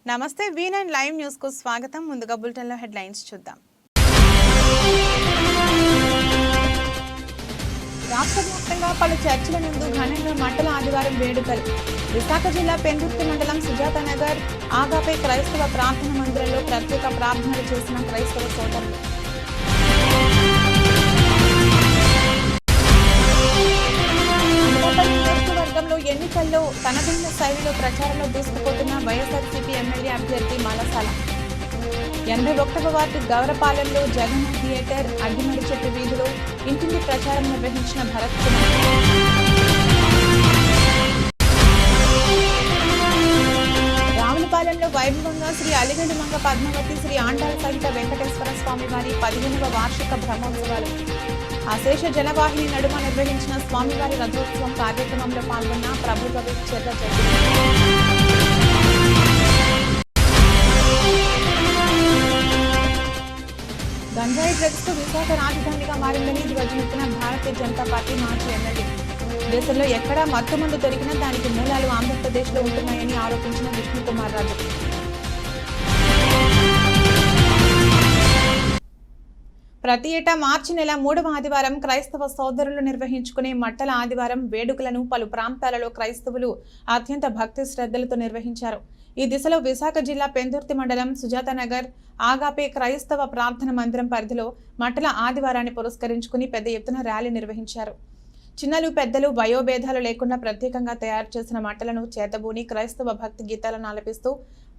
నమస్తే V9 live news కు స్వాగతం. ముందుగా బులెటిన్ లో హెడ్లైన్స్ చూద్దాం. రాష్ట్ర వ్యాప్తంగా పలు చర్చిల నందు ఘనంగా మంటల ఆదివారం వేడుకలు. విశాఖ జిల్లా పెందుర్తి మండలం సుజాత నగర్ ఆగాపే క్రైస్తవ ప్రార్థన మందిరంలో ప్రత్యేక ప్రార్థనలు చేసిన క్రైస్తవ సోదరులు. ఎన్నికల్లో తనదైన శైలిలో ప్రచారంలో దూసుకుపోతున్న వైఎస్ఆర్సీపీ ఎమ్మెల్యే అభ్యర్థి మలసాల. 81వ వార్డు గౌరపాలెంలో జగన్ థియేటర్ అగ్గిమడి చెట్టు వీధిలో ఇంటింటి ప్రచారం నిర్వహించిన భరత్ కుమార్. రావులపాలెంలో వైభవంగా శ్రీ అలిగండి మంగ పద్మావతి శ్రీ ఆండాల సహిత వెంకటేశ్వర స్వామి వారి 15వ వార్షిక బ్రహ్మోత్సవాలు. అశేష జనవాహిని నడుమ నిర్వహించిన స్వామివారి రథోత్సవం కార్యక్రమంలో పాల్గొన్న ప్రభుత్వ చెర్ల జడ్జి. గంజాయి డ్రగ్స్ విశాఖ రాజధానిగా మారిందని ధ్వజమెత్తిన భారతీయ జనతా పార్టీ మాజీ ఎమ్మెల్యే. దేశంలో ఎక్కడా మత్తుమందు దొరికినా దానికి మూలాలు ఆంధ్రప్రదేశ్లో ఉంటున్నాయని ఆరోపించిన విష్ణుకుమార్ రాజు. ప్రతి ఏటా మార్చి నెల 3వ ఆదివారం క్రైస్తవ సోదరులు నిర్వహించుకునే మట్టల ఆదివారం వేడుకలను పలు ప్రాంతాలలో క్రైస్తవులు అత్యంత భక్తి శ్రద్ధలతో నిర్వహించారు. ఈ దిశలో విశాఖ జిల్లా పెందుర్తి మండలం సుజాత నగర్ ఆగాపే క్రైస్తవ ప్రార్థన మందిరం పరిధిలో మట్టల ఆదివారాన్ని పురస్కరించుకుని పెద్ద ఎత్తున ర్యాలీ నిర్వహించారు. చిన్నలు పెద్దలు వయోభేదాలు లేకుండా ప్రత్యేకంగా తయారు చేసిన మట్టలను చేతబూని క్రైస్తవ భక్తి గీతాలను ఆలపిస్తూ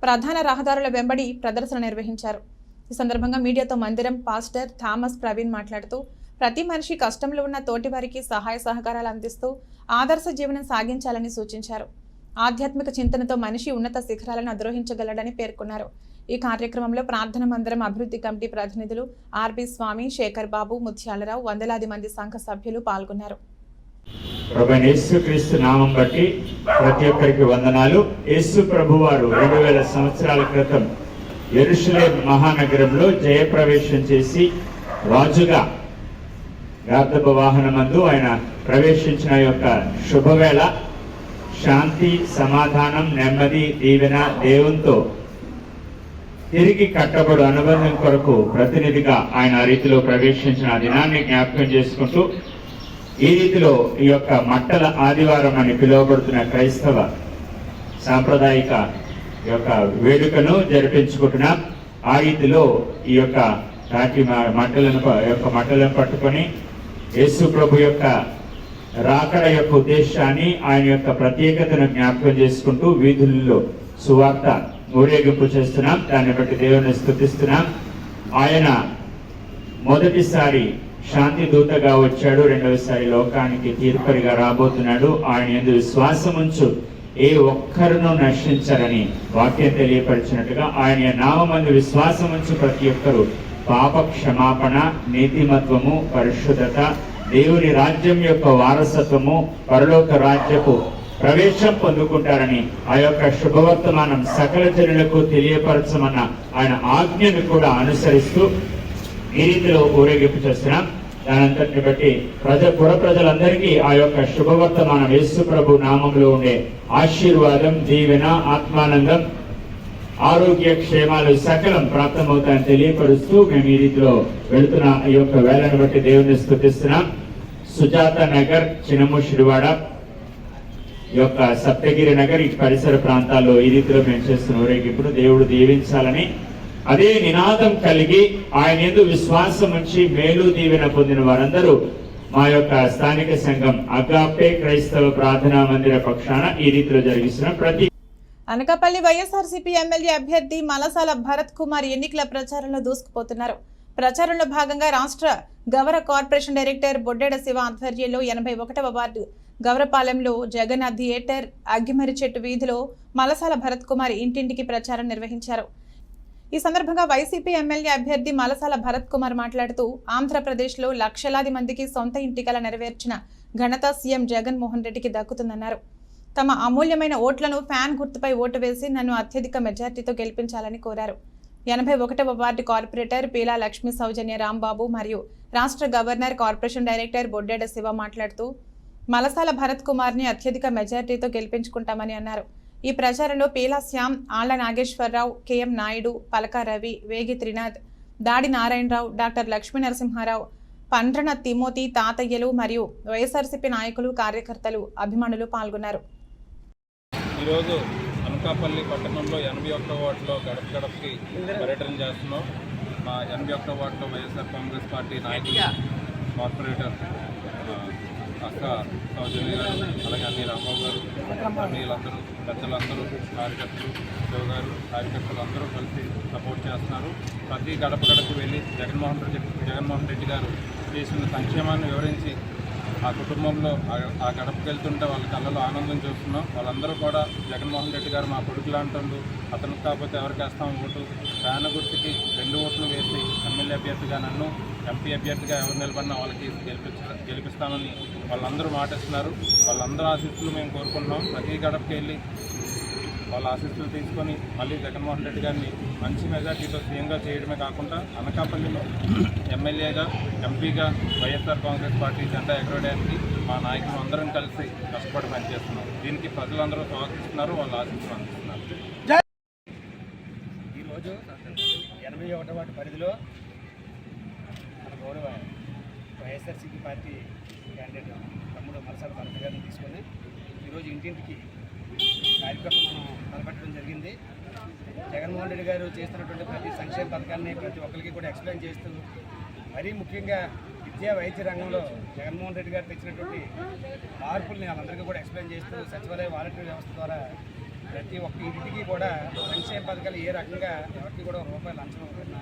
ప్రధాన రహదారుల వెంబడి ప్రదర్శన నిర్వహించారు. ఈ సందర్భంగా మీడియాతో మందిరం పాస్టర్ థామస్ ప్రవీణ్ మాట్లాడుతూ ప్రతి మనిషి కష్టంలో ఉన్న తోటి వారికి సహాయ సహకారాలు అందిస్తూ ఆదర్శ జీవనం సాగించాలని సూచించారు. ఆధ్యాత్మిక చింతనతో మనిషి ఉన్నత శిఖరాలను అధిరోహించగలడని పేర్కొన్నారు. ఈ కార్యక్రమంలో ప్రార్థన మందిరం అభివృద్ధి కమిటీ ప్రతినిధులు ఆర్బి స్వామి, శేఖర్ బాబు, ముత్యాలరావు, వందలాది మంది సంఘ సభ్యులు పాల్గొన్నారు. ప్రభువైన యేసుక్రీస్తు నామం బట్టి ప్రతి ఒక్కరికి వందనాలు. యేసు ప్రభువారు 2000 సంవత్సరాల క్రితం యెరూషలేం మహానగరంలో జయప్రవేశం చేసి రాజుగా గార్ధబ వాహనమందు ఆయన ప్రవేశించిన యొక్క శుభవేళ శాంతి, సమాధానం, నెమ్మది, దీవెన దేవునితో తిరిగి కట్టబడు అనుబంధం కొరకు ప్రతినిధిగా ఆయన ఆ రీతిలో ప్రవేశించిన దినాన్ని జ్ఞాపకం చేసుకుంటూ ఈ రీతిలో ఈ యొక్క మట్టల ఆదివారం అని పిలువబడుతున్న క్రైస్తవ సాంప్రదాయిక యొక్క వేడుకను జరిపించుకుంటున్నాం. ఆ రీతిలో ఈ యొక్క తాటి మట్టలను పట్టుకొని యేసు ప్రభు యొక్క రాకడ యొక్క ఉద్దేశాన్ని, ఆయన యొక్క ప్రత్యేకతను జ్ఞాపకం చేసుకుంటూ వీధుల్లో సువార్త ఊరేగింపు చేస్తున్నాం. దాన్ని బట్టి దేవుని స్తుతిస్తున్నాం. ఆయన మొదటిసారి శాంతి దూతగా వచ్చాడు, రెండవసారి లోకానికి తీర్పరిగా రాబోతున్నాడు. ఆయన యందు విశ్వాసముంచు ఏ ఒక్కరును నశించరని వాక్యం తెలియపరిచినట్టుగా ఆయన నామమందు విశ్వాసముంచు ప్రతి ఒక్కరు పాప క్షమాపణ, నీతిమత్వము, పరిశుద్ధత, దేవుని రాజ్యం యొక్క వారసత్వము, పరలోక రాజ్యపు ప్రవేశం పొందుకుంటారని ఆ యొక్క శుభవర్తమానం సకల జనులకు తెలియపరచమన్న ఆయన ఆజ్ఞను కూడా అనుసరిస్తూ ఈ రీతిలో ఊరేగింపు చేస్తున్నాం. దానంతటిని బట్టి పుర ప్రజలందరికీ ఆ యొక్క శుభవర్తమానం యేసు ప్రభు నామంలో ఉండే ఆశీర్వాదం, దీవెన, ఆత్మానందం, ఆరోగ్య క్షేమాలు సకలం ప్రాప్తమవుతాయని తెలియపరుస్తూ మేము ఈ రీతిలో వెళుతున్న ఈ యొక్క వేళను బట్టి దేవుని స్తుతిస్తున్నాం. సుజాత నగర్, చినముషిడివాడ, ఈ యొక్క సప్తగిరి నగర్, ఈ పరిసర ప్రాంతాల్లో ఈ రీతిలో మేము చేస్తున్న ఊరేగింపును దేవుడు దీవించాలని అదే నినాదం కలిగి ఆయన యందు విశ్వాసం ఉంచి మేలు దీవెన పొందిన వారందరూ మా యొక్క స్థానిక సంఘం అగాపే క్రైస్తవ ప్రార్థనా మందిర పక్షాన ఈ రీతిలో జరిగిస్తున్న ప్రతి. అనకాపల్లి వైఎస్ఆర్సీపీ ఎమ్మెల్యే అభ్యర్థి మలసాల భరత్ కుమార్ ఎన్నికల ప్రచారంలో దూసుకుపోతున్నారు. ప్రచారంలో భాగంగా రాష్ట్ర గౌర కార్పొరేషన్ డైరెక్టర్ బొడ్డెడ శివ ఆధ్వర్యంలో 81వ వార్డు గౌరపాలెంలో జగన్ థియేటర్ అగ్గిమరి చెట్టు వీధిలో మలసాల భరత్ కుమార్ ఇంటింటికి ప్రచారం నిర్వహించారు. ఈ సందర్భంగా వైసీపీ ఎమ్మెల్యే అభ్యర్థి మలసాల భరత్ కుమార్ మాట్లాడుతూ ఆంధ్రప్రదేశ్లో లక్షలాది మందికి సొంత ఇంటి కల నెరవేర్చిన ఘనత సీఎం జగన్మోహన్ రెడ్డికి దక్కుతుందన్నారు. తమ అమూల్యమైన ఓట్లను ఫ్యాన్ గుర్తుపై ఓటు వేసి నన్ను అత్యధిక మెజార్టీతో గెలిపించాలని కోరారు. 81వ వార్డు కార్పొరేటర్ పీలా లక్ష్మీ సౌజన్య రాంబాబు మరియు రాష్ట్ర గవర్నర్ కార్పొరేషన్ డైరెక్టర్ బొడ్డెడ శివ మాట్లాడుతూ మలసాల భరత్ కుమార్ని అత్యధిక మెజార్టీతో గెలిపించుకుంటామని అన్నారు. ఈ ప్రచారంలో పీలా శ్యామ్, ఆళ్ల నాగేశ్వరరావు, కెఎం నాయుడు, పలక రవి, వేగి త్రినాథ్, దాడి నారాయణరావు, డాక్టర్ లక్ష్మీ నరసింహారావు, పండ్రన తిమోతి, తాతయ్యలు మరియు వైఎస్ఆర్సీపీ నాయకులు, కార్యకర్తలు, అభిమానులు పాల్గొన్నారు. ఈరోజు అనకాపల్లి పట్టణంలో 81వ వార్డులో గడప గడపకి పర్యటన చేస్తున్నాం. మా 81వ వార్డులో వైఎస్ఆర్ కాంగ్రెస్ పార్టీ నాయకులు, కార్పొరేటర్ అక్క సౌజన్య గారు, అలాగే అన్ని రాంబాబు గారు, వీళ్ళందరూ పెద్దలందరూ, కార్యకర్తలు, శివ గారు, కార్యకర్తలు అందరూ కలిసి సపోర్ట్ చేస్తున్నారు. ప్రతి గడప గడపకి వెళ్ళి జగన్మోహన్ రెడ్డి గారు చేసిన సంక్షేమాన్ని వివరించి ఆ కుటుంబంలో ఆ గడపకి వెళ్తుంటే వాళ్ళ కళ్ళలో ఆనందం చూస్తున్నాం. వాళ్ళందరూ కూడా జగన్మోహన్ రెడ్డి గారు మా కొడుకు లాంటి అతనికి కాకపోతే ఎవరికి వేస్తాం ఓటు, ఫ్యాన్ గుర్తుకి 2 ఓట్లు వేసి ఎమ్మెల్యే అభ్యర్థిగా నన్ను, ఎంపీ అభ్యర్థిగా ఎవరు నిలబడినా వాళ్ళకి గెలిపిస్తామని వాళ్ళందరూ మాటిస్తున్నారు. వాళ్ళందరూ ఆశీస్సులు మేము కోరుకుంటున్నాం. ప్రతి గడపకి వెళ్ళి వాళ్ళ ఆశీస్సులు తీసుకొని మళ్ళీ జగన్మోహన్ రెడ్డి గారిని మంచి మెజార్టీతో సీఎంగా చేయడమే కాకుండా అనకాపల్లిలో ఎమ్మెల్యేగా, ఎంపీగా వైఎస్ఆర్ కాంగ్రెస్ పార్టీ జెండా ఎగరడానికి మా నాయకులు అందరం కలిసి కష్టపడి పనిచేస్తున్నాం. దీనికి ప్రజలందరూ స్వాగతిస్తున్నారు, వాళ్ళ ఆశీస్సులు అందిస్తున్నారు. ఈరోజు 81వ వార్డు పరిధిలో మన గౌరవ వైఎస్ఆర్సీపీ పార్టీ క్యాండిడేట్ తమ్ముడు మలసాల భరత్ గారిని తీసుకొని ఈరోజు ఇంటింటికి కార్యక్రమం మనం తలపెట్టడం జరిగింది. జగన్మోహన్ రెడ్డి గారు చేస్తున్నటువంటి ప్రతి సంక్షేమ పథకాన్ని ప్రతి ఒక్కరికి కూడా ఎక్స్ప్లెయిన్ చేస్తూ, మరీ ముఖ్యంగా విద్యా వైద్య రంగంలో జగన్మోహన్ రెడ్డి గారు తెచ్చినటువంటి మార్పుల్ని వాళ్ళందరికీ కూడా ఎక్స్ప్లెయిన్ చేస్తూ, సచివాలయ వాలంటీర్ వ్యవస్థ ద్వారా ప్రతి ఒక్క ఇంటికి కూడా సంక్షేమ పథకాలు ఏ రకంగా ఎవరికి కూడా రూపాయలు లంచం ఇవ్వకుండా,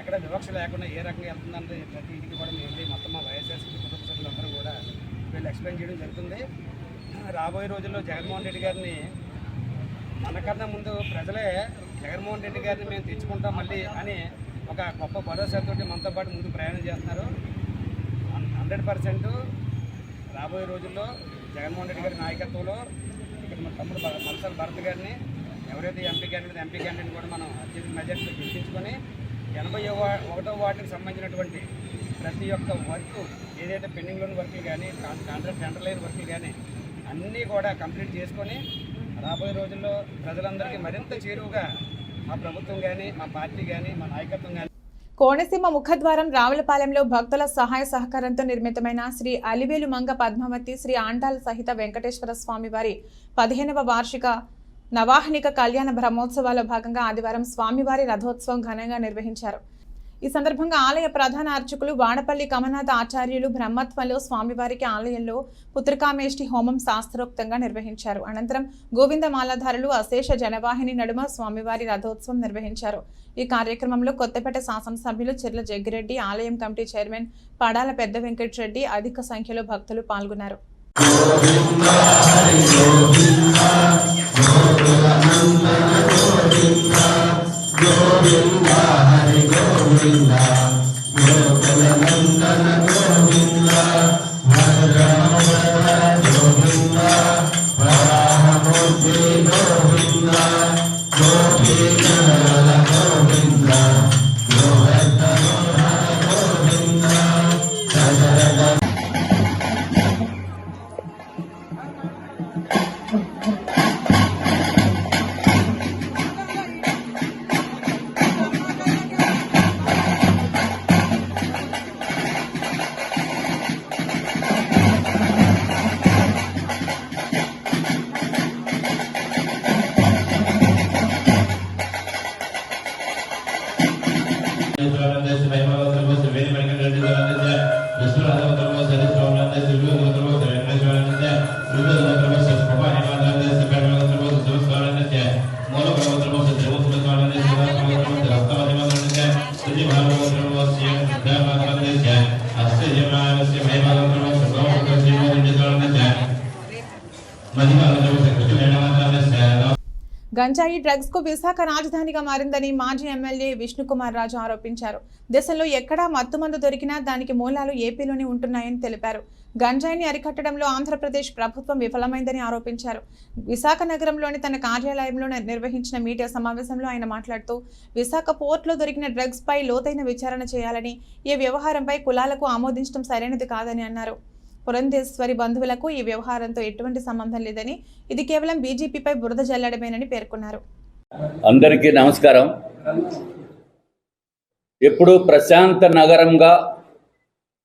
ఎక్కడ వివక్ష లేకుండా ఏ రకంగా వెళ్తుందంటే ప్రతి ఇంటికి కూడా మేము వెళ్ళి మొత్తం మా వైఎస్ఆర్సీపీ కుటుంబ సభ్యులందరూ కూడా వీళ్ళు ఎక్స్ప్లెయిన్ చేయడం జరుగుతుంది. రాబోయే రోజుల్లో జగన్మోహన్ రెడ్డి గారిని మనకన్నా ముందు ప్రజలే జగన్మోహన్ రెడ్డి గారిని మేము తెచ్చుకుంటాం మళ్ళీ అని ఒక గొప్ప భరోసాతో మనతో పాటు ముందు ప్రయాణం చేస్తున్నారు. 100% రాబోయే రోజుల్లో జగన్మోహన్ రెడ్డి గారి నాయకత్వంలో ఇక్కడ మన తమ్ముడు మలసాల భరత్ గారిని ఎవరైతే ఎంపీ క్యాండిడేట్ కూడా మనం అత్యధిక మెజార్టీలో గెలిపించుకొని 81వ వార్డుకి సంబంధించినటువంటి ప్రతి ఒక్క వర్క్ ఏదైతే పెండింగ్లోని వర్కులు కానీ, కాంట్రాక్ట్ టెండర్ లేని వర్కులు కానీ అన్నీ కూడా కంప్లీట్ చేసుకొని రాబోయే రోజుల్లో ప్రజలందరికీ మరింత చేరువుగా మా ప్రభుత్వం కానీ, మా పార్టీ కానీ, మా నాయకత్వం కానీ. కోనసీమ ముఖద్వారం రావులపాలెంలో భక్తుల సహాయ సహకారంతో నిర్మితమైన శ్రీ అలివేలు మంగ పద్మావతి శ్రీ ఆండాల్ సహిత వెంకటేశ్వర స్వామి వారి 15వ వార్షిక నవాహనిక కళ్యాణ బ్రహ్మోత్సవాల్లో భాగంగా ఆదివారం స్వామివారి రథోత్సవం ఘనంగా నిర్వహించారు. ఈ సందర్భంగా ఆలయ ప్రధాన అర్చకులు వాడపల్లి కమనాథ ఆచార్యులు బ్రహ్మత్వంలో స్వామివారికి ఆలయంలో పుత్రికామేష్టి హోమం శాస్త్రోక్తంగా నిర్వహించారు. అనంతరం గోవిందమాలధారులు అశేష జనవాహిని నడుమ స్వామివారి రథోత్సవం నిర్వహించారు. ఈ కార్యక్రమంలో కొత్తపేట శాసనసభ్యులు చిర్ల జగ్గిరెడ్డి, ఆలయం కమిటీ చైర్మన్ పడాల పెద్ద వెంకటరెడ్డి అధిక సంఖ్యలో భక్తులు పాల్గొన్నారు. గోవింద హరి గోవింద గోకులనందన గోవింద హర గోవింద వరాహమూర్తి గోవింద గోపీజనరల గోవింద గోవర్ధనోహర గోవింద సదరద గంజాయి డ్రగ్స్ కు విశాఖ రాజధానిగా మారిందని మాజీ ఎమ్మెల్యే విష్ణుకుమార్ రాజు ఆరోపించారు. దేశంలో ఎక్కడా మత్తుమందు దొరికినా దానికి మూలాలు ఏపీలోనే ఉంటున్నాయని తెలిపారు. గంజాయిని అరికట్టడంలో ఆంధ్రప్రదేశ్ ప్రభుత్వం విఫలమైందని ఆరోపించారు. విశాఖ నగరంలోని తన కార్యాలయంలో నిర్వహించిన మీడియా సమావేశంలో ఆయన మాట్లాడుతూ విశాఖ పోర్టులో దొరికిన డ్రగ్స్ పై లోతైన విచారణ చేయాలని, ఈ వ్యవహారంపై కులాలకు ఆమోదించడం సరైనది కాదని అన్నారు. పురంధేశ్వరి బంధువులకు ఈ వ్యవహారంతో ఎటువంటి సంబంధం లేదని, ఇది కేవలం బీజేపీపై బురద జల్లడమేనని పేర్కొన్నారు. అందరికీ నమస్కారం. ఎప్పుడు ప్రశాంత నగరంగా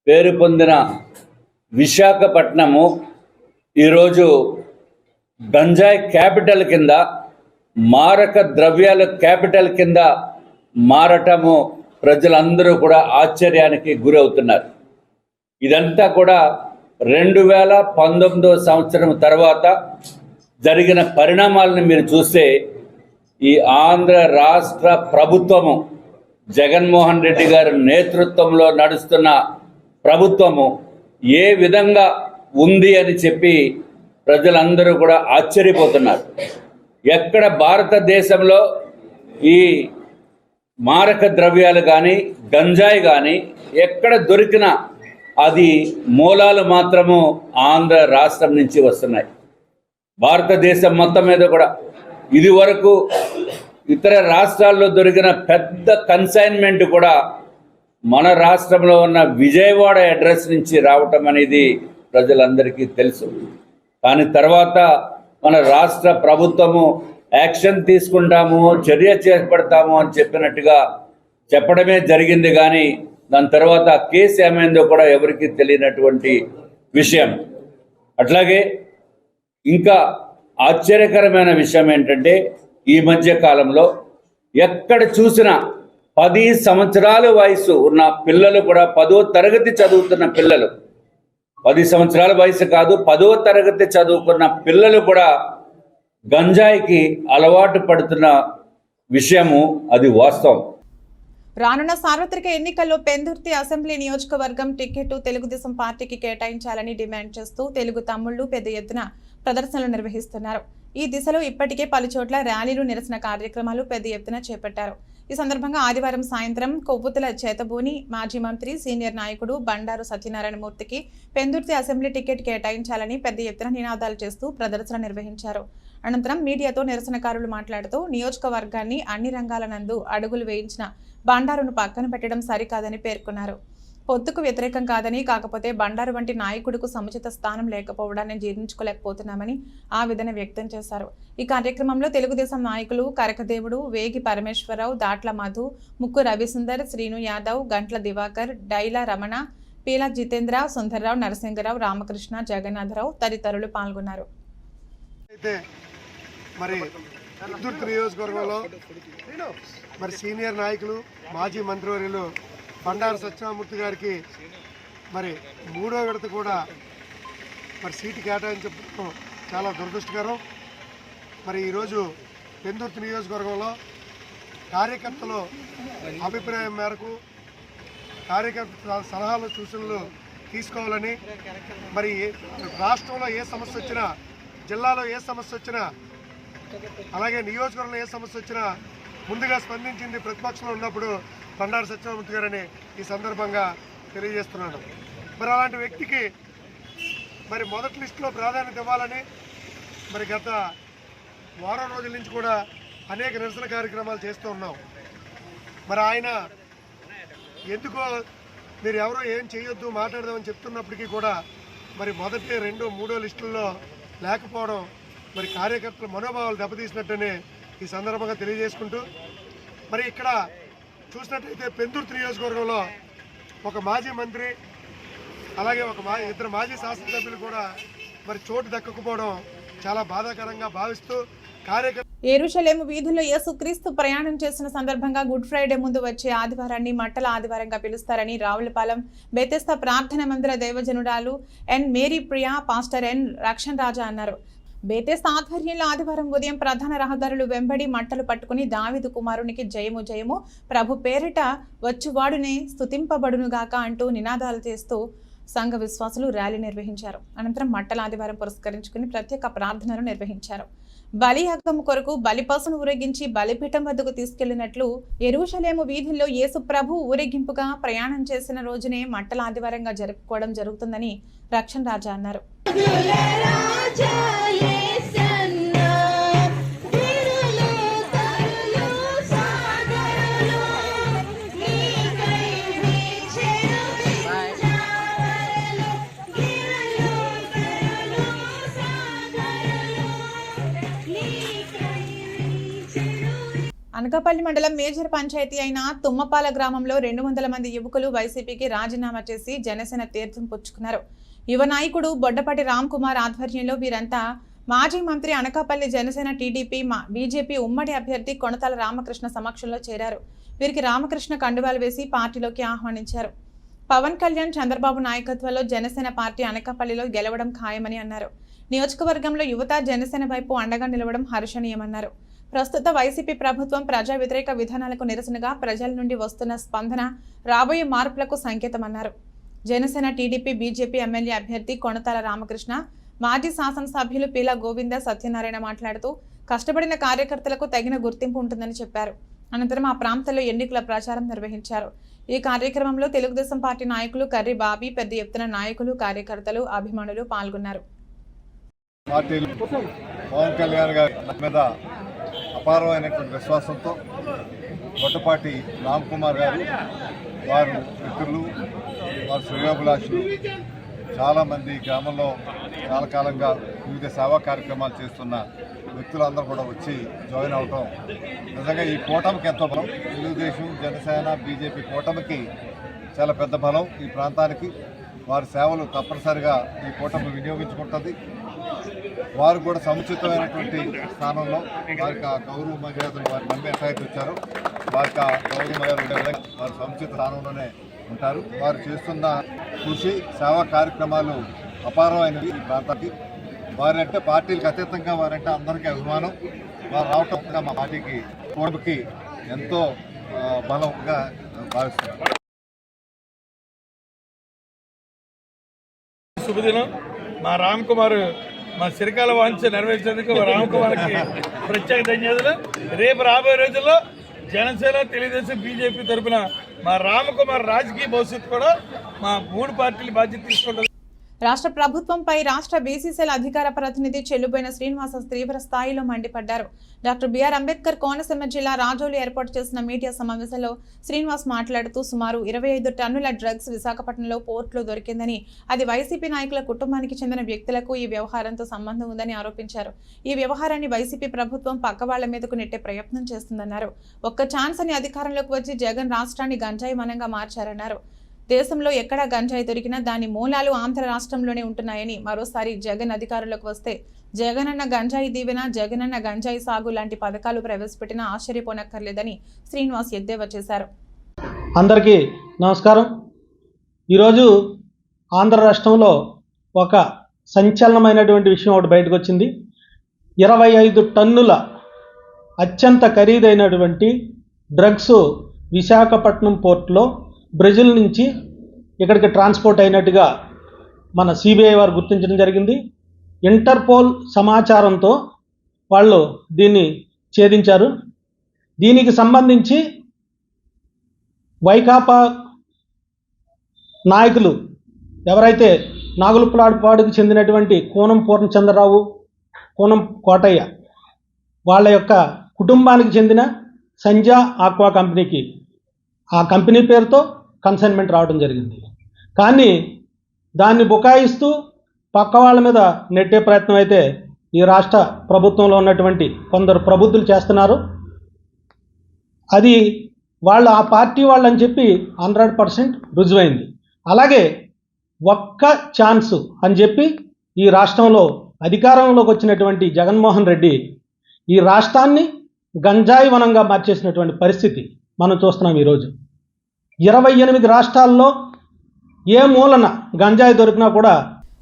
పేరు పొందిన విశాఖపట్నము ఈరోజు గంజాయి క్యాపిటల్ కింద, మారక ద్రవ్యాల క్యాపిటల్ కింద మారటము ప్రజలందరూ కూడా ఆశ్చర్యానికి గురవుతున్నారు. ఇదంతా కూడా 2019 సంవత్సరం తర్వాత జరిగిన పరిణామాలను మీరు చూస్తే ఈ ఆంధ్ర రాష్ట్ర ప్రభుత్వము, జగన్మోహన్ రెడ్డి గారి నేతృత్వంలో నడుస్తున్న ప్రభుత్వము ఏ విధంగా ఉంది అని చెప్పి ప్రజలందరూ కూడా ఆశ్చర్యపోతున్నారు. ఎక్కడ భారతదేశంలో ఈ మారక ద్రవ్యాలు కానీ, గంజాయి కానీ ఎక్కడ దొరికినా అది మూలాలు మాత్రము ఆంధ్ర రాష్ట్రం నుంచి వస్తున్నాయి. భారతదేశం మొత్తం మీద కూడా ఇది వరకు ఇతర రాష్ట్రాల్లో దొరికిన పెద్ద కన్సైన్మెంట్ కూడా మన రాష్ట్రంలో ఉన్న విజయవాడ అడ్రస్ నుంచి రావటం అనేది ప్రజలందరికీ తెలుసు. కానీ తర్వాత మన రాష్ట్ర ప్రభుత్వము యాక్షన్ తీసుకుంటాము, చర్య చేపడతాము అని చెప్పినట్టుగా చెప్పడమే జరిగింది. కానీ దాని తర్వాత కేసు ఏమైందో కూడా ఎవరికి తెలియనటువంటి విషయం. అట్లాగే ఇంకా ఆశ్చర్యకరమైన విషయం ఏంటంటే, ఈ మధ్య కాలంలో ఎక్కడ చూసినా 10 సంవత్సరాల వయసు ఉన్న పిల్లలు కూడా, 10వ తరగతి చదువుతున్న పిల్లలు, 10 సంవత్సరాల వయసు కాదు, 10వ తరగతి చదువుకున్న పిల్లలు కూడా గంజాయికి అలవాటు పడుతున్న విషయము అది వాస్తవం. రానున్న సార్వత్రిక ఎన్నికల్లో పెందుర్తి అసెంబ్లీ నియోజకవర్గం టికెట్ తెలుగుదేశం పార్టీకి కేటాయించాలని డిమాండ్ చేస్తూ తెలుగు తమ్ముళ్లు పెద్ద ఎత్తున ప్రదర్శనలు నిర్వహిస్తున్నారు. ఈ దిశలో ఇప్పటికే పలుచోట్ల ర్యాలీలు, నిరసన కార్యక్రమాలు పెద్ద ఎత్తున చేపట్టారు. ఈ సందర్భంగా ఆదివారం సాయంత్రం కొవ్వొత్తుల చేతబూని మాజీ మంత్రి, సీనియర్ నాయకుడు బండారు సత్యనారాయణమూర్తికి పెందుర్తి అసెంబ్లీ టికెట్ కేటాయించాలని పెద్ద ఎత్తున నినాదాలు చేస్తూ ప్రదర్శన నిర్వహించారు. అనంతరం మీడియాతో నిరసనకారులు మాట్లాడుతూ నియోజకవర్గాన్ని అన్ని రంగాల నందు అడుగులు వేయించిన బండారును పక్కన పెట్టడం సరికాదని పేర్కొన్నారు. పొత్తుకు వ్యతిరేకం కాదని, కాకపోతే బండారు వంటి నాయకుడికి సముచిత స్థానం లేకపోవడాన్ని జీర్ణించుకోలేకపోతున్నామని ఆవేదన వ్యక్తం చేశారు. ఈ కార్యక్రమంలో తెలుగుదేశం నాయకులు కరకదేవుడు, వేగి పరమేశ్వరరావు, దాట్ల మధు, ముక్కు రవిసుందర్, శ్రీను యాదవ్, గంట్ల దివాకర్, డైల రమణ, పీల జితేంద్ర, సుందర్రావు, నరసింగరావు, రామకృష్ణ, జగన్నాథరావు తదితరులు పాల్గొన్నారు. మరి పెందుర్తి నియోజకవర్గంలో మరి సీనియర్ నాయకులు, మాజీ మంత్రివర్యులు బండారు సత్యనారాయణమూర్తి గారికి మరి 3వ విడత కూడా మరి సీటు కేటాయించడం చాలా దురదృష్టకరం. మరి ఈరోజు పెందుర్తి నియోజకవర్గంలో కార్యకర్తలు అభిప్రాయం మేరకు కార్యకర్తల సలహాలు, సూచనలు తీసుకోవాలని, మరి రాష్ట్రంలో ఏ సమస్య వచ్చినా, జిల్లాలో ఏ సమస్య వచ్చినా, అలాగే నియోజకవర్గంలో ఏ సమస్య వచ్చినా ముందుగా స్పందించింది ప్రతిపక్షంలో ఉన్నప్పుడు బండారు సత్యనారాయణమూర్తి గారని ఈ సందర్భంగా తెలియజేస్తున్నాను. మరి అలాంటి వ్యక్తికి మరి మొదటి లిస్టులో ప్రాధాన్యత ఇవ్వాలని మరి గత వారం రోజుల నుంచి కూడా అనేక నిరసన కార్యక్రమాలు చేస్తూ ఉన్నాం. మరి ఆయన ఎందుకో మీరు ఎవరో ఏం చేయొద్దు, మాట్లాడదామని చెప్తున్నప్పటికీ కూడా మరి మొదటి, 2, 3 లిస్టుల్లో లేకపోవడం మరి కార్యకర్తల మనోభావాలు దెబ్బతీసినట్టనే ఈ సందర్భంగా తెలియజేసుకుంటూ, మరి ఇక్కడ చూసినట్లయితే పెందుర్తి నియోజకవర్గంలో ఒక మాజీ మంత్రి, అలాగే ఇద్దరు మాజీ శాసనసభ్యులు కూడా మరి చోటు దక్కకపోవడం చాలా బాధాకరంగా భావిస్తూ యెరూషలేము వీధుల్లో యేసుక్రీస్తు ప్రయాణం చేసిన సందర్భంగా గుడ్ ఫ్రైడే ముందు వచ్చే ఆదివారాన్ని మట్టల ఆదివారంగా పిలుస్తారని రావులపాలెం బెతెస్తా ప్రార్థన మందిర దైవజనురాలు N Mary Priya, pastor N Rakshan Raja అన్నారు. బెతెస్తా ఆధ్వర్యంలో ఆదివారం ఉదయం ప్రధాన రహదారులు వెంబడి మట్టలు పట్టుకుని దావీదు కుమారునికి జయము జయము, ప్రభు పేరిట వచ్చువాడునే స్తుతింపబడునుగాక అంటూ నినాదాలు చేస్తూ సంఘ విశ్వాసులు ర్యాలీ నిర్వహించారు. అనంతరం మట్టల ఆదివారం పురస్కరించుకుని ప్రత్యేక ప్రార్థనలు నిర్వహించారు. బలియాగం కొరకు బలిపశును ఊరేగించి బలిపీఠం వద్దకు తీసుకెళ్లినట్లు యెరూషలేము వీధుల్లో యేసు ప్రభు ఊరేగింపుగా ప్రయాణం చేసిన రోజునే మట్టల ఆదివారంగా జరుపుకోవడం జరుగుతుందని రక్షణ్ రాజా అన్నారు. అనకాపల్లి మండలం మేజర్ పంచాయతీ అయిన తుమ్మపాల గ్రామంలో 200 మంది యువకులు వైసీపీకి రాజీనామా చేసి జనసేన తీర్థం పుచ్చుకున్నారు. యువ నాయకుడు బొడ్డపాటి రామ్ కుమార్ ఆధ్వర్యంలో వీరంతా మాజీ మంత్రి, అనకాపల్లి జనసేన టీడీపీ బీజేపీ ఉమ్మడి అభ్యర్థి కొణతాల రామకృష్ణ సమక్షంలో చేరారు. వీరికి రామకృష్ణ కండువాలు వేసి పార్టీలోకి ఆహ్వానించారు. పవన్ కళ్యాణ్, చంద్రబాబు నాయకత్వంలో జనసేన పార్టీ అనకాపల్లిలో గెలవడం ఖాయమని అన్నారు. నియోజకవర్గంలో యువత జనసేన వైపు అండగా నిలవడం హర్షణీయమన్నారు. ప్రస్తుత వైసీపీ ప్రభుత్వం ప్రజా వ్యతిరేక విధానాలకు నిరసనగా ప్రజల నుండి వస్తున్న స్పందన రాబోయే మార్పులకు సంకేతమన్నారు. జనసేన టీడీపీ బీజేపీ ఎమ్మెల్యే అభ్యర్థి కొణతాల రామకృష్ణ, మాజీ శాసనసభ్యులు పీలా గోవింద సత్యనారాయణ మాట్లాడుతూ కష్టపడిన కార్యకర్తలకు తగిన గుర్తింపు ఉంటుందని చెప్పారు. అనంతరం ఆ ప్రాంతంలో ఎన్నికల ప్రచారం నిర్వహించారు. ఈ కార్యక్రమంలో తెలుగుదేశం పార్టీ నాయకులు కర్రి బాబీ, పెద్ద ఎత్తున నాయకులు, కార్యకర్తలు, అభిమానులు పాల్గొన్నారు. పవన్ కళ్యాణ్ గారి మీద అపారమైనటువంటి విశ్వాసంతో బొట్టపాటి రామ్ కుమార్ గారు, వారు మిత్రులు, వారు శ్రేయోభిలాషులు, చాలామంది గ్రామంలో చాలా కాలంగా వివిధ సేవా కార్యక్రమాలు చేస్తున్న వ్యక్తులందరూ కూడా వచ్చి జాయిన్ అవటం నిజంగా ఈ కూటమికి ఎంతో బలం. తెలుగుదేశం, జనసేన, బీజేపీ కూటమికి చాలా పెద్ద బలం. ఈ ప్రాంతానికి వారి సేవలు తప్పనిసరిగా ఈ కూటమి వినియోగించుకుంటుంది. వారు కూడా సముచితమైనటువంటి స్థానంలో వారికి ఆ గౌరవ మర్యాదలు వారి నమ్మి ఎట్లయితే వచ్చారో వారికి ఆ గౌరవ మర్యాదలు ఉండే విధంగా వారు సముచిత స్థానంలోనే ఉంటారు. వారు చేస్తున్న కృషి, సేవా కార్యక్రమాలు అపారమైనవి. ఈ ప్రాంతానికి వారంటే పార్టీలకు అతీతంగా వారంటే అందరికీ అభిమానం. వారు రావటం మా పార్టీకి కూటమికి ఎంతో బలంగా భావిస్తున్నారు. శుభదినం. మా రామ్ కుమార్ మా చిరకాల వాంఛ నెరవేర్చేందుకు రామ్ కుమార్కి ప్రత్యేక ధన్యవాదాలు. రేపు రాబోయే రోజుల్లో జనసేన, తెలుగుదేశం, బీజేపీ తరఫున మా రామ్ కుమార్ రాజకీయ భవిష్యత్తు కూడా మా 3 పార్టీలు బాధ్యత తీసుకుంటుంది. రాష్ట్ర ప్రభుత్వంపై రాష్ట్ర బీసీసీల అధికార ప్రతినిధి చెల్లుబోయిన శ్రీనివాస తీవ్ర స్థాయిలో మండిపడ్డారు. డాక్టర్ బిఆర్ అంబేద్కర్ కోనసీమ జిల్లా రాజోలు ఏర్పాటు చేసిన మీడియా సమావేశంలో శ్రీనివాస్ మాట్లాడుతూ సుమారు 25 టన్నుల డ్రగ్స్ విశాఖపట్నంలో పోర్టులో దొరికిందని, అది వైసీపీ నాయకుల కుటుంబానికి చెందిన వ్యక్తులకు ఈ వ్యవహారంతో సంబంధం ఉందని ఆరోపించారు. ఈ వ్యవహారాన్ని వైసీపీ ప్రభుత్వం పక్క వాళ్ల మీదకు నెట్టే ప్రయత్నం చేస్తుందన్నారు. ఒక్క ఛాన్స్ అని అధికారంలోకి వచ్చి జగన్ రాష్ట్రాన్ని గంజాయి వనంగా మార్చారన్నారు. దేశంలో ఎక్కడా గంజాయి దొరికినా దాని మూలాలు ఆంధ్ర రాష్ట్రంలోనే ఉంటున్నాయని, మరోసారి జగన్ అధికారంలోకి వస్తే జగనన్న గంజాయి దీవెన, జగనన్న గంజాయి సాగు లాంటి పథకాలు ప్రవేశపెట్టినా ఆశ్చర్యపోనక్కర్లేదని శ్రీనివాస్ ఎద్దేవా చేశారు. అందరికీ నమస్కారం. ఈరోజు ఆంధ్ర రాష్ట్రంలో ఒక సంచలనమైనటువంటి విషయం ఒకటి బయటకు వచ్చింది. 25 టన్నుల అత్యంత ఖరీదైనటువంటి డ్రగ్స్ విశాఖపట్నం పోర్టులో బ్రెజిల్ నుంచి ఇక్కడికి ట్రాన్స్పోర్ట్ అయినట్టుగా మన సిబిఐ వారు గుర్తించడం జరిగింది. ఇంటర్పోల్ సమాచారంతో వాళ్ళు దీన్ని ఛేదించారు. దీనికి సంబంధించి వైకాపా నాయకులు ఎవరైతే నాగులపాడుకు చెందినటువంటి కోనం పూర్ణచంద్రరావు, కోనం కోటయ్య, వాళ్ళ యొక్క కుటుంబానికి చెందిన సంజా ఆక్వా కంపెనీకి ఆ కంపెనీ పేరుతో కన్సైన్మెంట్ రావడం జరిగింది. కానీ దాన్ని బుకాయిస్తూ పక్క వాళ్ళ మీద నెట్టే ప్రయత్నం అయితే ఈ రాష్ట్ర ప్రభుత్వంలో ఉన్నటువంటి కొందరు ప్రబుద్ధులు చేస్తున్నారు. అది వాళ్ళు ఆ పార్టీ వాళ్ళని చెప్పి 100% రుజువైంది. అలాగే ఒక్క ఛాన్స్ అని చెప్పి ఈ రాష్ట్రంలో అధికారంలోకి వచ్చినటువంటి జగన్మోహన్ రెడ్డి ఈ రాష్ట్రాన్ని గంజాయి వనంగా మార్చేసినటువంటి పరిస్థితి మనం చూస్తున్నాం. ఈరోజు 28 రాష్ట్రాల్లో ఏ మూలన గంజాయి దొరికినా కూడా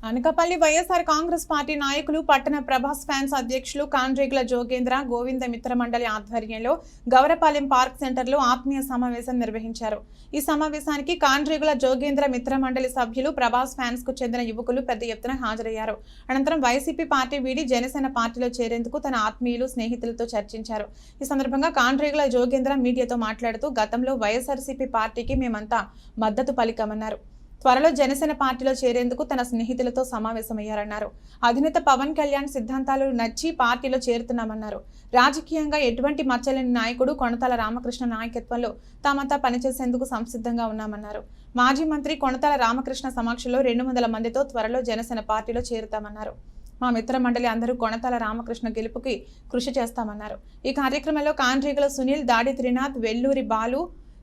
అనకాపల్లి వైఎస్ఆర్ కాంగ్రెస్ పార్టీ నాయకులు, పట్టణ ప్రభాస్ ఫ్యాన్స్ అధ్యక్షులు కాండ్రేగుల జోగేంద్ర, గోవింద మిత్ర మండలి ఆధ్వర్యంలో గౌరపాలెం పార్క్ సెంటర్లో ఆత్మీయ సమావేశం నిర్వహించారు. ఈ సమావేశానికి కాండ్రేగుల జోగేంద్ర మిత్ర మండలి సభ్యులు, ప్రభాస్ ఫ్యాన్స్ కు చెందిన యువకులు పెద్ద ఎత్తున హాజరయ్యారు. అనంతరం వైసీపీ పార్టీ వీడి జనసేన పార్టీలో చేరేందుకు తన ఆత్మీయులు, స్నేహితులతో చర్చించారు. ఈ సందర్భంగా కాండ్రేగుల జోగేంద్ర మీడియాతో మాట్లాడుతూ గతంలో వైఎస్ఆర్సీపీ పార్టీకి మేమంతా మద్దతు పలికామన్నారు. త్వరలో జనసేన పార్టీలో చేరేందుకు తన స్నేహితులతో సమావేశమయ్యారన్నారు. అధినేత పవన్ కళ్యాణ్ సిద్ధాంతాలు నచ్చి పార్టీలో చేరుతున్నామన్నారు. రాజకీయంగా ఎటువంటి మచ్చలేని నాయకుడు కొణతాల రామకృష్ణ నాయకత్వంలో తామంతా పనిచేసేందుకు సంసిద్ధంగా ఉన్నామన్నారు. మాజీ మంత్రి కొణతాల రామకృష్ణ సమక్షంలో 200 మందితో త్వరలో జనసేన పార్టీలో చేరుతామన్నారు. మా మిత్ర మండలి అందరూ కొణతాల రామకృష్ణ గెలుపుకి కృషి చేస్తామన్నారు. ఈ కార్యక్రమంలో కాండ్రేగుల సునీల్, దాడి త్రినాథ్, వెల్లూరి బాలు,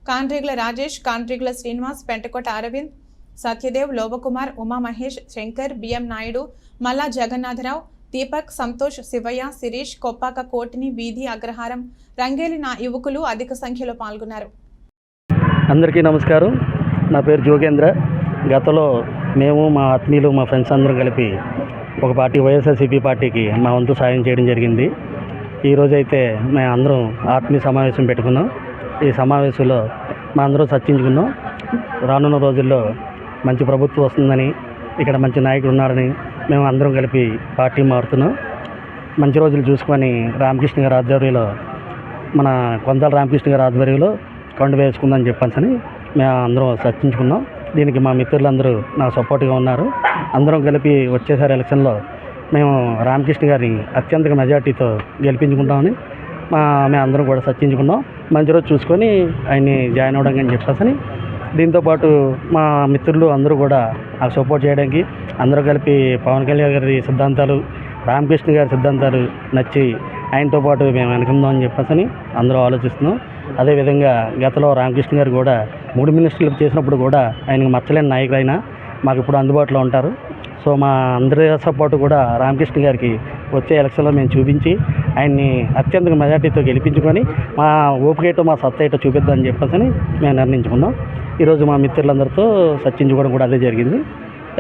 కాండ్రేగుల రాజేష్, కాండ్రేగుల శ్రీనివాస్, పెంటకోట అరవింద్, సత్యదేవ్, లోబకుమార్, ఉమా మహేష్, శంకర్, బిఎం నాయుడు, మల్లా జగన్నాథరావు, దీపక్, సంతోష్, శివయ్య, శిరీష్, కొప్పాక కోటిని, వీధి అగ్రహారం, రంగేలి యువకులు అధిక సంఖ్యలో పాల్గొన్నారు. అందరికీ నమస్కారం. నా పేరు జోగేంద్ర. గతంలో మేము మా ఆత్మీయులు మా ఫ్రెండ్స్ అందరం కలిపి ఒక పార్టీ వైఎస్ఆర్సీపీ పార్టీకి మా వంతు సాయం చేయడం జరిగింది. ఈరోజైతే మేము అందరం ఆత్మీయ సమావేశం పెట్టుకున్నాం. ఈ సమావేశంలో మా అందరం చర్చించుకున్నాం. రానున్న రోజుల్లో మంచి ప్రభుత్వం వస్తుందని, ఇక్కడ మంచి నాయకుడు ఉన్నారని మేము అందరం కలిపి పార్టీ మారుతున్నాం. మంచి రోజులు చూసుకొని రామకృష్ణ గారి ఆధ్వర్యంలో, మన కొందాల రామకృష్ణ గారి ఆధ్వర్యంలో కండు వేసుకుందని చెప్పని మేము అందరం చర్చించుకున్నాం. దీనికి మా మిత్రులందరూ నాకు సపోర్ట్గా ఉన్నారు. అందరం కలిపి వచ్చేసారి ఎలక్షన్లో మేము రామకృష్ణ గారిని అత్యంత మెజార్టీతో గెలిపించుకుంటామని మేము అందరం కూడా చర్చించుకున్నాం. మంచి రోజు చూసుకొని ఆయన్ని జాయిన్ అవ్వడం అని చెప్పేసి దీంతోపాటు మా మిత్రులు అందరూ కూడా నాకు సపోర్ట్ చేయడానికి అందరూ కలిపి పవన్ కళ్యాణ్ గారి సిద్ధాంతాలు, రామకృష్ణ గారి సిద్ధాంతాలు నచ్చి ఆయనతో పాటు మేము వెనకుందామని చెప్పేసి అందరూ ఆలోచిస్తున్నాం. అదేవిధంగా గతంలో రామకృష్ణ గారు కూడా 3 మినిస్టర్లు చేసినప్పుడు కూడా ఆయనకు మచ్చలేని నాయకులు అయినా మాకు ఇప్పుడు అందుబాటులో ఉంటారు. సో మా అందరి సపోర్టు కూడా రామకృష్ణ గారికి వచ్చే ఎలక్షన్లో మేము చూపించి ఆయన్ని అత్యంత మెజార్టీతో గెలిపించుకొని మా ఓపికేటో మా సత్తా ఏటో చూపిద్దామని చెప్పేసి మేము నిర్ణయించుకున్నాం. ఈరోజు మా మిత్రులందరితో చర్చించుకోవడం కూడా అదే జరిగింది.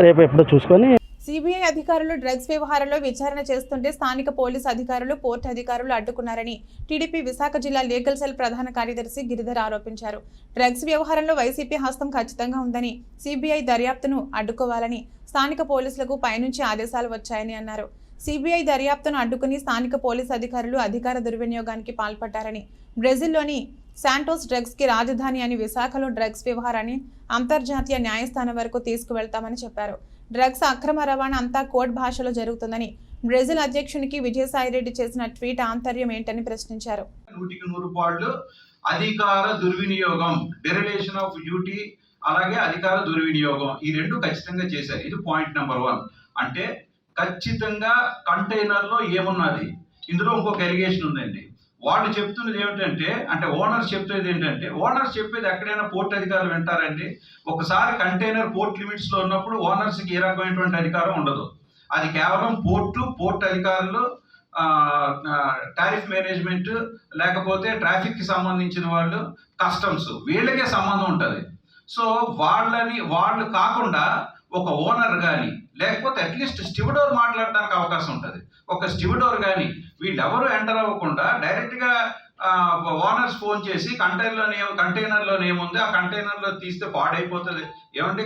రేపు ఎప్పుడో చూసుకొని సిబిఐ అధికారులు డ్రగ్స్ వ్యవహారంలో విచారణ చేస్తుంటే స్థానిక పోలీసు అధికారులు, పోర్టు అధికారులు అడ్డుకున్నారని టీడీపీ విశాఖ జిల్లా లీగల్ సెల్ ప్రధాన కార్యదర్శి గిరిధర్ ఆరోపించారు. డ్రగ్స్ వ్యవహారంలో వైసీపీ హస్తం ఖచ్చితంగా ఉందని, సిబిఐ దర్యాప్తును అడ్డుకోవాలని స్థానిక పోలీసులకు పైనుంచి ఆదేశాలు వచ్చాయని అన్నారు. సిబిఐ దర్యాప్తును అడ్డుకుని స్థానిక పోలీసు అధికారులు అధికార దుర్వినియోగానికి పాల్పడ్డారని, బ్రెజిల్లోని శాంటోస్ డ్రగ్స్ కి రాజధాని అని విశాఖలో డ్రగ్స్ వ్యవహారాన్ని అంతర్జాతీయ న్యాయస్థానం వరకు తీసుకువెళ్తామని చెప్పారు. డ్రగ్స్ అక్రమ రవాణా అంతా కోడ్ భాషలో జరుగుతుందని, బ్రెజిల్ అధ్యక్షునికి విజయసాయిరెడ్డి చేసిన ట్వీట్ ఆంతర్యం ఏంటని ప్రశ్నించారు. 100% అధికార దుర్వినియోగం, డెరివేషన్ ఆఫ్ డ్యూటీ, అలాగే అధికార దుర్వినియోగం, ఈ రెండు ఖచ్చితంగా చేశారు. ఇది పాయింట్ నెంబర్ 1. అంటే ఖచ్చితంగా కంటైనర్ లో ఏమున్నది, ఇందులో ఇంకొక ఎలిగేషన్ ఉందండి. వాళ్ళు చెప్తున్నది ఏమిటంటే, అంటే ఓనర్స్ చెప్పేది ఏంటంటే, ఓనర్స్ చెప్పేది ఎక్కడైనా పోర్ట్ అధికారులు వింటారండి. ఒకసారి కంటైనర్ పోర్ట్ లిమిట్స్ లో ఉన్నప్పుడు ఓనర్స్కి ఏ రకమైనటువంటి అధికారం ఉండదు. అది కేవలం పోర్ట్ అధికారులు, టారిఫ్ మేనేజ్మెంట్, లేకపోతే ట్రాఫిక్ కి సంబంధించిన వాళ్ళు, కస్టమ్స్, వీళ్ళకే సంబంధం ఉంటుంది. సో వాళ్ళు కాకుండా ఒక ఓనర్ కానీ, లేకపోతే అట్లీస్ట్ స్టివడోర్ మాట్లాడడానికి అవకాశం ఉంటుంది. ఒక స్టివడోర్ కానీ వీళ్ళెవరూ ఎంటర్ అవ్వకుండా డైరెక్ట్గా ఓనర్స్ ఫోన్ చేసి కంటైనర్లో ఏముంది, ఆ కంటైనర్లో తీస్తే పాడైపోతుంది. ఏమంటే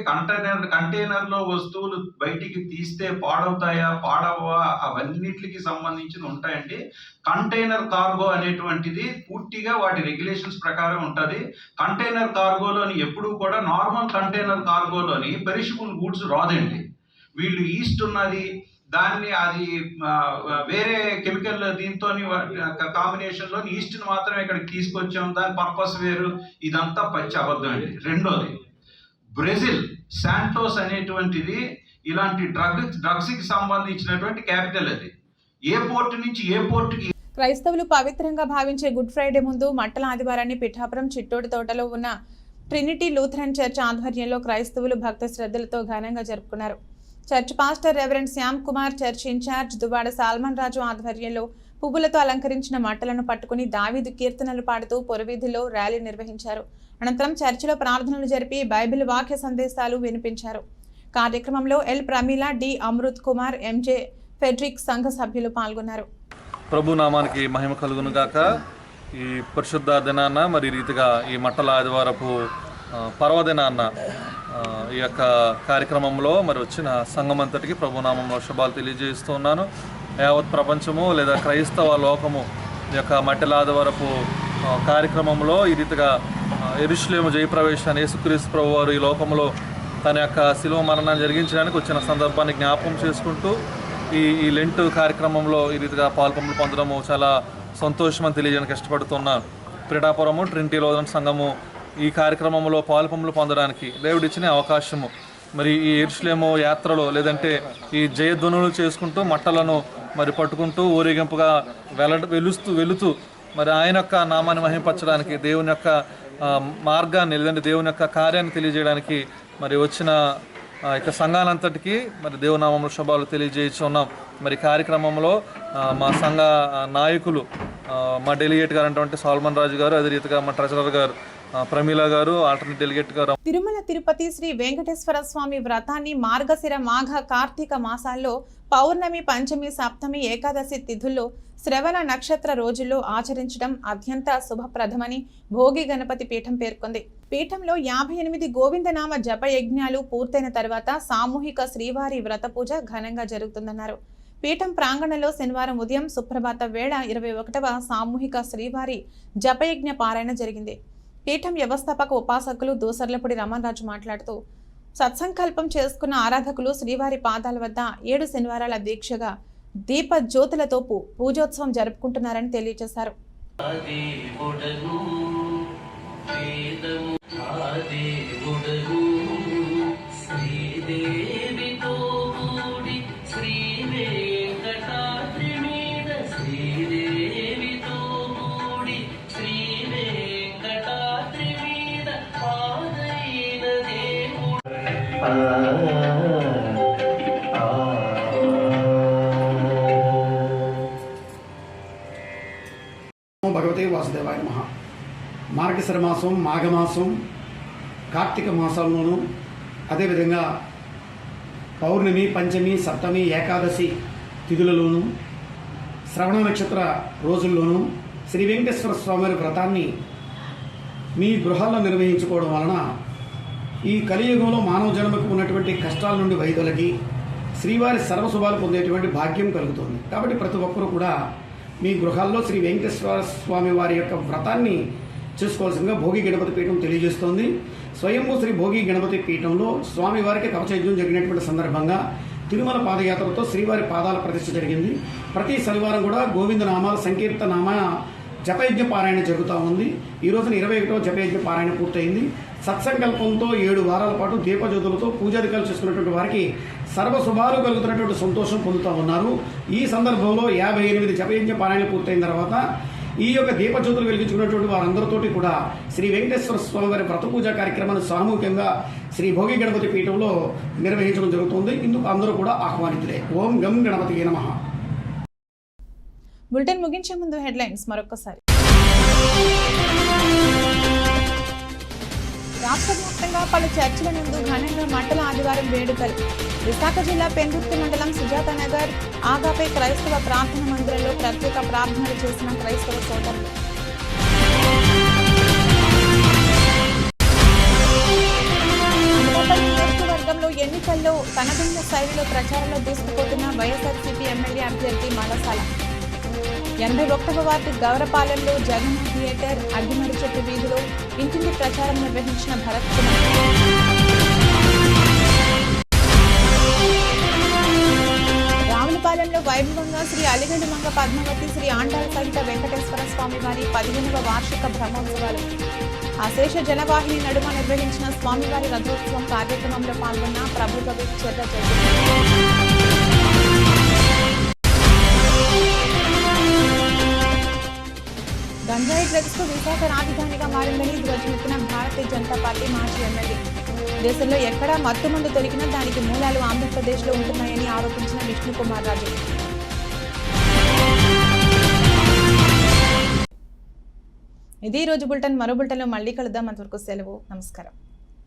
కంటైనర్లో వస్తువులు బయటికి తీస్తే పాడవుతాయా, పాడవా, అవన్నిటికి సంబంధించి ఉంటాయండి. కంటైనర్ కార్గో అనేటువంటిది పూర్తిగా వాటి రెగ్యులేషన్స్ ప్రకారం ఉంటుంది. కంటైనర్ కార్గోలోని ఎప్పుడూ కూడా నార్మల్ కంటైనర్ కార్గోలోని పెరిషబుల్ గూడ్స్ రాదండి. వీళ్ళు ఈస్ట్ ఉన్నది, దాన్ని అది వేరే కెమికల్ దీంతో కాంబినేషన్లో ఈస్ట్ని మాత్రమే ఇక్కడికి తీసుకొచ్చాం, దాని పర్పస్ వేరు, ఇదంతా పచ్చి అబద్ధం అండి. రెండోది, బ్రెజిల్ శాంటోస్ అనేటువంటిది ఇలాంటి డ్రగ్స్కి సంబంధించినటువంటి క్యాపిటల్. అది ఏ పోర్టు నుంచి ఏ పోర్టుకి. క్రైస్తవులు పవిత్రంగా భావించే గుడ్ ఫ్రైడే ముందు మట్టల ఆదివారాన్ని పిఠాపురం చిట్టోడి తోటలో ఉన్న ట్రినిటీ లూథరన్ చర్చ్ ఆధ్వర్యంలో క్రైస్తవులు భక్తి శ్రద్ధలతో ఘనంగా జరుపుకున్నారు. Church pastor reverend Shyam Kumar, church incharge Duvada Solomon Raju ఆధ్వర్యంలో పువ్వులతో అలంకరించిన మట్టలను పట్టుకుని దావీదు కీర్తనలు పాడుతూ పొరవీధిలో ర్యాలీ నిర్వహించారు. అనంతరం చర్చిలో ప్రార్థనలు జరిపి బైబిల్ వాక్య సందేశాలు వినిపించారు. కార్యక్రమంలో L Pramila, D Amrit Kumar, MJ Fredrick సంఘ సభ్యులు పాల్గొన్నారు. ప్రభు నామానికి మహిమ కలుగును గాక. ఈ పరిశుద్ధ దినాన్న మరి రీతిగా ఈ మట్టల ఆదివారపు పర్వదినాన్న ఈ యొక్క కార్యక్రమంలో మరి వచ్చిన సంఘం అంతటికి ప్రభునామంలో శుభాలు తెలియజేస్తున్నాను. యావత్ ప్రపంచము లేదా క్రైస్తవ లోకము ఈ యొక్క మట్టల ఆదివారపు కార్యక్రమంలో ఈ రీతిగా యెరూషలేము జయప్రవేశాన్ని యేసుక్రీస్తు ప్రభు వారు ఈ లోకంలో తన యొక్క శిలువ మరణాన్ని జరిగించడానికి వచ్చిన సందర్భాన్ని జ్ఞాపకం చేసుకుంటూ ఈ లెంట్ కార్యక్రమంలో ఈ రీతిగా పాల్పొంపులు పొందడము చాలా సంతోషమని తెలియజేయడానికి ఇష్టపడుతున్న పిఠాపురము ట్రినిటీ లూథరన్ సంఘము ఈ కార్యక్రమంలో పాల్పొంపులు పొందడానికి దేవుడిచ్చిన అవకాశము. మరి ఈ యెరూషలేము యాత్రలో లేదంటే ఈ జయధ్వనులు చేసుకుంటూ మట్టలను మరి పట్టుకుంటూ ఊరేగింపుగా వెళుతూ మరి ఆయన యొక్క నామాన్ని మహింపరచడానికి దేవుని యొక్క మార్గాన్ని లేదంటే దేవుని యొక్క కార్యాన్ని తెలియజేయడానికి మరి వచ్చిన ఇక సంఘాలంతటికీ మరి దేవునామంలో శుభాలు తెలియజేస్తున్నాం. మరి కార్యక్రమంలో మా సంఘ నాయకులు మా డెలిగేట్ గారు అటువంటి సాల్మన్ రాజు గారు, అదే రీతిగా మా ట్రెజరర్ గారు ప్రమీల గారు, ఆల్టర్నేట్ డెలిగేట్ గారు. తిరుమల తిరుపతి శ్రీ వెంకటేశ్వర స్వామి వ్రతాన్ని మార్గశిర మాఘ కార్తీక మాసాల్లో పౌర్ణమి, పంచమి, సప్తమి, ఏకాదశి తిథుల్లో శ్రవణ నక్షత్ర రోజుల్లో ఆచరించడం అత్యంత శుభప్రదమని భోగి గణపతి పీఠం పేర్కొంది. పీఠంలో 58 గోవిందనామ జప యజ్ఞాలు పూర్తయిన తర్వాత సామూహిక శ్రీవారి వ్రత పూజ ఘనంగా జరుగుతుందన్నారు. పీఠం ప్రాంగణంలో శనివారం ఉదయం సుప్రభాత వేళ 21వ సామూహిక శ్రీవారి జపయజ్ఞ పారాయణ జరిగింది. పీఠం వ్యవస్థాపక ఉపాసకులు దూసర్లపూడి రమణరాజు మాట్లాడుతూ సత్సంకల్పం చేసుకున్న ఆరాధకులు శ్రీవారి పాదాల వద్ద 7 శనివారాల దీక్షగా దీప జ్యోతులతో పూజోత్సవం జరుపుకుంటున్నారని తెలియజేశారు. భగవతే వాసుదేవాయ నమః. మార్గశిర మాసం, మాఘమాసం, కార్తీక మాసాల్లోనూ అదేవిధంగా పౌర్ణమి, పంచమి, సప్తమి, ఏకాదశి తిథులలోనూ శ్రవణ నక్షత్ర రోజుల్లోనూ శ్రీ వెంకటేశ్వర స్వామి వ్రతాన్ని మీ గృహాల్లో నిర్వహించుకోవడం వలన ఈ కలియుగంలో మానవ జన్మకు ఉన్నటువంటి కష్టాల నుండి వైదొలగి శ్రీవారి సర్వశుభాలు పొందేటువంటి భాగ్యం కలుగుతుంది. కాబట్టి ప్రతి ఒక్కరూ కూడా మీ గృహాల్లో శ్రీ వెంకటేశ్వర స్వామి వారి యొక్క వ్రతాన్ని చేసుకోవాల్సిందిగా భోగి గణపతి పీఠం తెలియజేస్తోంది. స్వయంభూ శ్రీ భోగి గణపతి పీఠంలో స్వామివారికి కవచయజ్ఞం జరిగినటువంటి సందర్భంగా తిరుమల పాదయాత్రతో శ్రీవారి పాదాల ప్రతిష్ఠ జరిగింది. ప్రతి శనివారం కూడా గోవిందనామాల సంకీర్తనామ జపయజ్ఞ పారాయణ జరుగుతూ ఉంది. ఈ రోజున 21వ జపయజ్ఞ పారాయణ పూర్తయింది. సత్సంకల్పంతో 7 వారాల పాటు దీపజ్యోతులతో పూజాధికారులు చేసుకున్నటువంటి వారికి సర్వశుభాలు కలుగుతున్నటువంటి సంతోషం పొందుతూ ఉన్నారు. ఈ సందర్భంలో 58 జపయజ్ఞ పారాయణ పూర్తయిన తర్వాత ఈ యొక్క దీపజ్యోతులు వెలిగించుకున్నటువంటి వారందరితోటి కూడా శ్రీ వెంకటేశ్వర స్వామి వారి వ్రత పూజా కార్యక్రమాన్ని సామూహికంగా శ్రీ భోగి గణపతి పీఠంలో నిర్వహించడం జరుగుతుంది. ఇందుకు అందరూ కూడా ఆహ్వానితులే. ఓం గం గణపతియే నమః. బులెటిన్ ముగించే ముందు హెడ్లైన్స్ మరొకసారి. రాష్ట్ర వ్యాప్తంగా పలు చర్చిల నందు ఘనంగా మట్టల ఆదివారం వేడుకలు. విశాఖ జిల్లా పెందుర్తి మండలం సుజాతానగర్ ఆగాపై క్రైస్తవ ప్రార్థన మందిరంలో ప్రత్యేక ప్రార్థనలు చేసిన క్రైస్తవ సోదరులు. నియోజకవర్గంలో ఎన్నికల్లో తనదైన శైలిలో ప్రచారంలో దూసుకుపోతున్న వైఎస్ఆర్సీపీ ఎమ్మెల్యే అభ్యర్థి మాలసాల. 81వ వార్డు గౌరపాలెంలో జగన్ థియేటర్, అగ్గిమరి చెట్టు వీధిలో ఇంటింటి ప్రచారం నిర్వహించిన భరత్ కుమార్. రావులపాలెంలో వైభవంగా శ్రీ అలిగండి మంగ పద్మావతి శ్రీ ఆండాల సహిత వెంకటేశ్వర స్వామి వారి 15వ వార్షిక బ్రహ్మోత్సవాలు. అశేష జలవాహిని నడుమ నిర్వహించిన స్వామివారి రథోత్సవం కార్యక్రమంలో పాల్గొన్న ప్రభుత్వ విప్ చెర్ల గంజాయి డ్రగ్స్ కు విశాఖ రాజధానిగా మారిందని ధ్వజమెత్తిన భారతీయ జనతా పార్టీ మాజీ ఎమ్మెల్యే. దేశంలో ఎక్కడా మత్తుమందు దొరికినా దానికి మూలాలు ఆంధ్రప్రదేశ్లో ఉంటున్నాయని ఆరోపించిన విష్ణుకుమార్ రాజు. ఇది రోజు బులెటిన్. మరో బులెటిన్లో మళ్ళీ కలుద్దాం. అంతవరకు సెలవు. నమస్కారం.